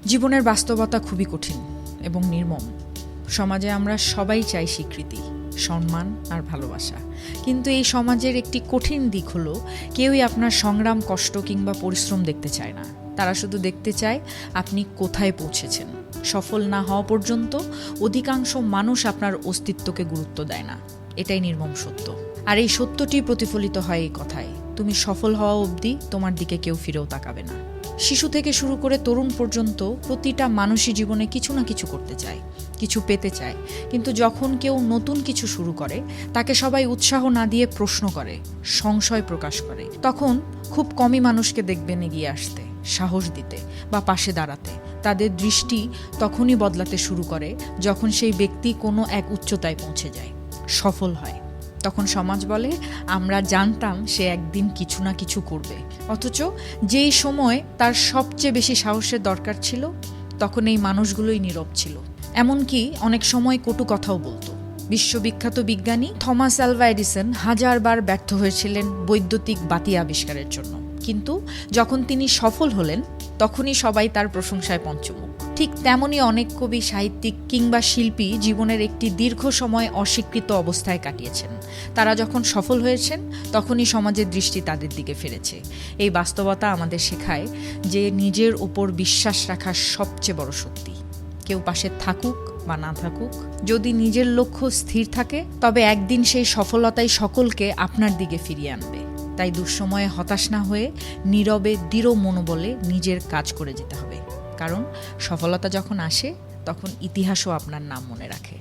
জীবনের বাস্তবতা খুবই কঠিন এবং নির্মম। সমাজে আমরা সবাই চাই স্বীকৃতি, সম্মান আর ভালোবাসা, কিন্তু এই সমাজের একটি কঠিন দিক হলো কেউই আপনার সংগ্রাম, কষ্ট কিংবা পরিশ্রম দেখতে চায় না। তারা শুধু দেখতে চায় আপনি কোথায় পৌঁছেছেন। সফল না হওয়া পর্যন্ত অধিকাংশ মানুষ আপনার অস্তিত্বকে গুরুত্ব দেয় না। এটাই নির্মম সত্য। আর এই সত্যটি প্রতিফলিত হয় এই কথায়, তুমি সফল হওয়া অবধি তোমার দিকে কেউ ফিরেও তাকাবে না। শিশু থেকে শুরু করে তরুণ পর্যন্ত প্রতিটা মানুষই জীবনে কিছু না কিছু করতে চায়, কিছু পেতে চায়। কিন্তু যখন কেউ নতুন কিছু শুরু করে, তাকে সবাই উৎসাহ না দিয়ে প্রশ্ন করে, সংশয় প্রকাশ করে। তখন খুব কমই মানুষকে দেখবেন এগিয়ে আসতে, সাহস দিতে বা পাশে দাঁড়াতে। তাদের দৃষ্টি তখনই বদলাতে শুরু করে যখন সেই ব্যক্তি কোনো এক উচ্চতায় পৌঁছে যায়, সফল হয়। তখন সমাজ বলে, আমরা জানতাম সে একদিন কিছু না কিছু করবে। অথচ যেই সময় তার সবচেয়ে বেশি সাহসের দরকার ছিল, তখন এই মানুষগুলোই নীরব ছিল। এমনকি অনেক সময় কটু কথাও বলতো। বিশ্ববিখ্যাত বিজ্ঞানী থমাস আলভা এডিসন হাজারবার ব্যর্থ হয়েছিলেন বৈদ্যুতিক বাতি আবিষ্কারের জন্য, কিন্তু যখন তিনি সফল হলেন তখনই সবাই তার প্রশংসায় পঞ্চমুখ। ঠিক তেমনই অনেক কবি, সাহিত্যিক কিংবা শিল্পী জীবনের একটি দীর্ঘ সময় অস্বীকৃত অবস্থায় কাটিয়েছেন। তারা যখন সফল হয়েছেন তখনই সমাজের দৃষ্টি তাদের দিকে ফিরেছে। এই বাস্তবতা আমাদের শেখায় যে নিজের উপর বিশ্বাস রাখা সবচেয়ে বড় শক্তি। কেউ পাশে থাকুক বা না থাকুক, যদি নিজের লক্ষ্য স্থির থাকে তবে একদিন সেই সফলতাই সকলকে আপনার দিকে ফিরিয়ে আনবে। তাই দুঃসময়ে হতাশ না হয়ে নীরবে দৃঢ় মনোবলে নিজের কাজ করে যেতে হবে, কারণ সফলতা যখন আসে তখন ইতিহাসও আপনার নাম মনে রাখে।